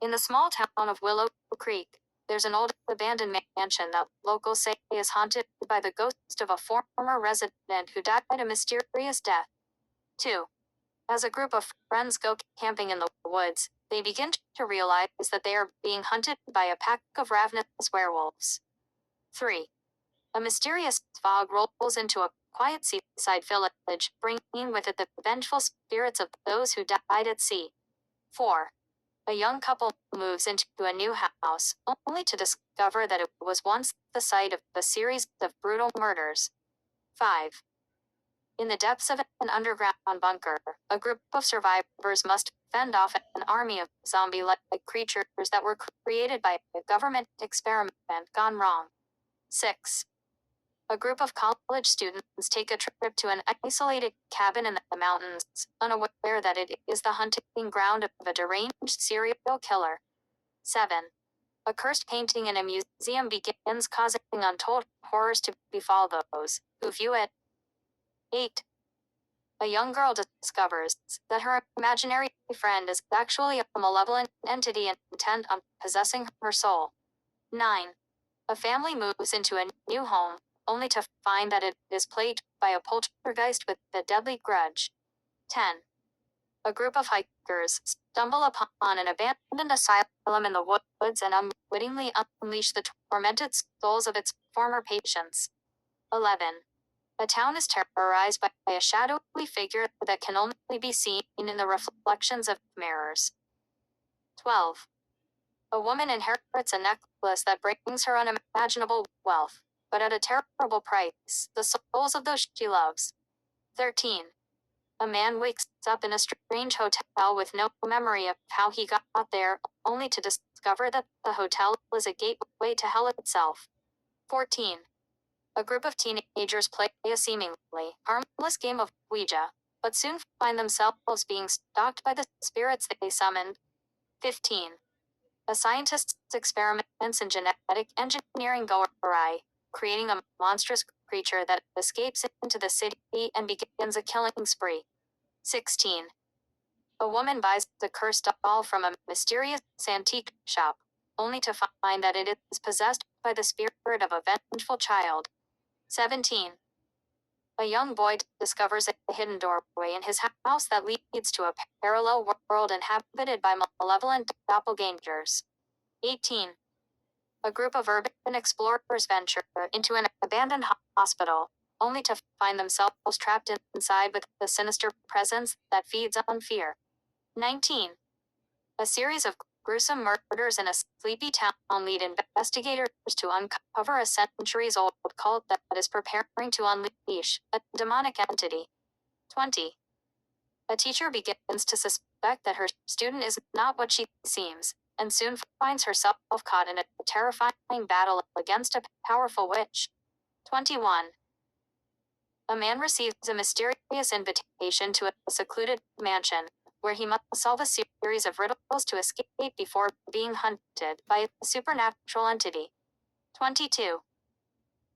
In the small town of Willow Creek, there's an old abandoned mansion that locals say is haunted by the ghost of a former resident who died a mysterious death. 2. As a group of friends go camping in the woods, they begin to realize that they are being hunted by a pack of ravenous werewolves. 3. A mysterious fog rolls into a quiet seaside village, bringing with it the vengeful spirits of those who died at sea. 4. A young couple moves into a new house, only to discover that it was once the site of a series of brutal murders. 5. In the depths of an underground bunker, a group of survivors must fend off an army of zombie-like creatures that were created by a government experiment gone wrong. 6. A group of college students take a trip to an isolated cabin in the mountains, unaware that it is the hunting ground of a deranged serial killer. 7. A cursed painting in a museum begins causing untold horrors to befall those who view it. 8. A young girl discovers that her imaginary friend is actually a malevolent entity intent on possessing her soul. 9. A family moves into a new home, only to find that it is plagued by a poltergeist with a deadly grudge. 10. A group of hikers stumble upon an abandoned asylum in the woods and unwittingly unleash the tormented souls of its former patients. 11. A town is terrorized by a shadowy figure that can only be seen in the reflections of mirrors. 12. A woman inherits a necklace that brings her unimaginable wealth, but at a terrible price, the souls of those she loves. 13. A man wakes up in a strange hotel with no memory of how he got there, only to discover that the hotel is a gateway to hell itself. 14. A group of teenagers play a seemingly harmless game of Ouija, but soon find themselves being stalked by the spirits they summoned. 15. A scientist's experiments in genetic engineering go awry, creating a monstrous creature that escapes into the city and begins a killing spree. 16. A woman buys the cursed doll from a mysterious antique shop, only to find that it is possessed by the spirit of a vengeful child. 17. A young boy discovers a hidden doorway in his house that leads to a parallel world inhabited by malevolent doppelgangers. 18. A group of urban explorers venture into an abandoned hospital, only to find themselves trapped inside with a sinister presence that feeds on fear. 19. A series of gruesome murders in a sleepy town lead investigators to uncover a centuries-old cult that is preparing to unleash a demonic entity. 20. A teacher begins to suspect that her student is not what she seems, and soon finds herself caught in a terrifying battle against a powerful witch. 21. A man receives a mysterious invitation to a secluded mansion, where he must solve a series of riddles to escape before being hunted by a supernatural entity. 22.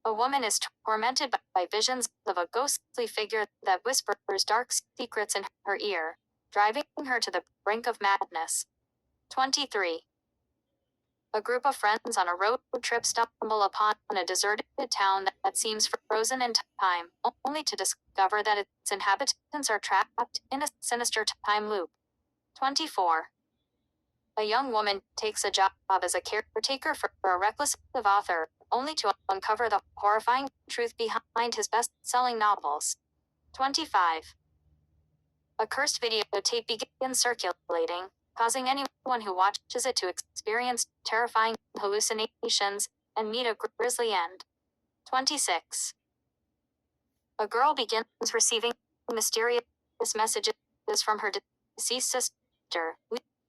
A woman is tormented by visions of a ghostly figure that whispers dark secrets in her ear, driving her to the brink of madness. 23. A group of friends on a road trip stumble upon a deserted town that seems frozen in time, only to discover that its inhabitants are trapped in a sinister time loop. 24. A young woman takes a job as a caretaker for a reckless author, only to uncover the horrifying truth behind his best-selling novels. 25. A cursed videotape begins circulating, causing anyone who watches it to experience terrifying hallucinations and meet a grisly end. 26. A girl begins receiving mysterious messages from her deceased sister,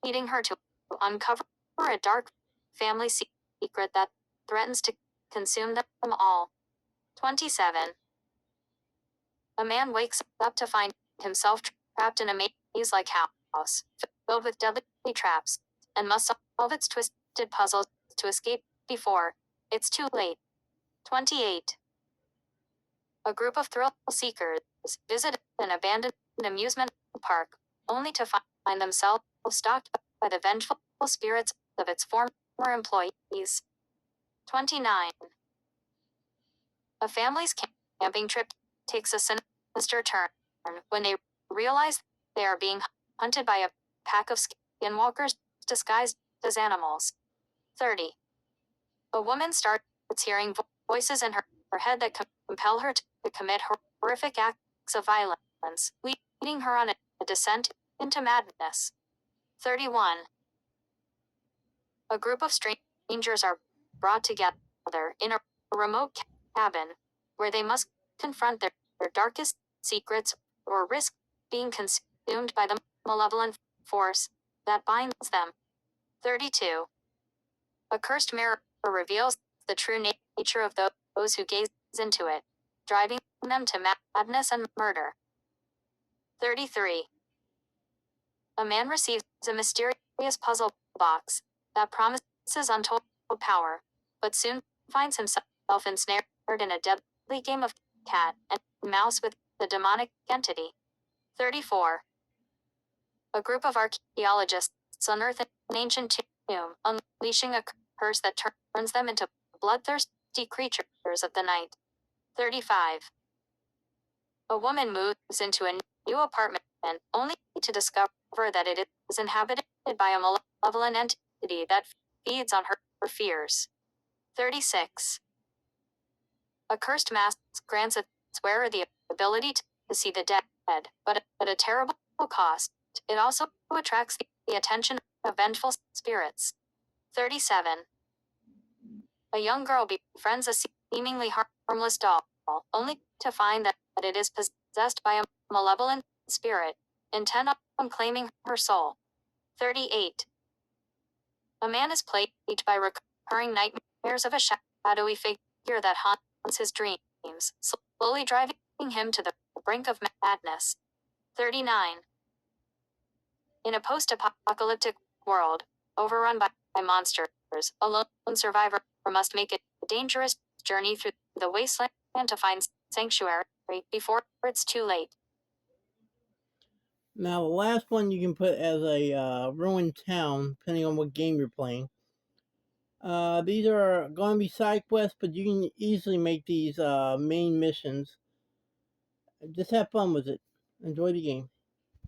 leading her to uncover a dark family secret that threatens to consume them all. 27. A man wakes up to find himself trapped in a maze-like house, filled with deadly traps, and must solve its twisted puzzles to escape before it's too late. 28. A group of thrill seekers visit an abandoned amusement park, only to find themselves stalked by the vengeful spirits of its former employees. 29. A family's camping trip takes a sinister turn when they realize they are being hunted by a pack of skinwalkers disguised as animals. 30. A woman starts hearing voices in her head that compel her to commit horrific acts of violence, leading her on a descent into madness. 31. A group of strangers are brought together in a remote cabin where they must confront their darkest secrets or risk being consumed by the malevolent force that binds them. 32. A cursed mirror reveals the true nature of those who gaze into it, driving them to madness and murder. 33. A man receives a mysterious puzzle box that promises untold power, but soon finds himself ensnared in a deadly game of cat and mouse with the demonic entity. 34. A group of archaeologists unearth an ancient tomb, unleashing a curse that turns them into bloodthirsty creatures of the night. 35. A woman moves into a new apartment only to discover that it is inhabited by a malevolent entity that feeds on her fears. 36. A cursed mask grants its wearer the ability to see the dead, but at a terrible cost. It also attracts the attention of vengeful spirits. 37. A young girl befriends a seemingly harmless doll, only to find that it is possessed by a malevolent spirit, intent on claiming her soul. 38. A man is plagued by recurring nightmares of a shadowy figure that haunts his dreams, slowly driving him to the brink of madness. 39. In a post-apocalyptic world, overrun by monsters, a lone survivor must make a dangerous journey through the wasteland to find sanctuary before it's too late. Now, the last one you can put as a ruined town, depending on what game you're playing. These are going to be side quests, but you can easily make these main missions. Just have fun with it. Enjoy the game.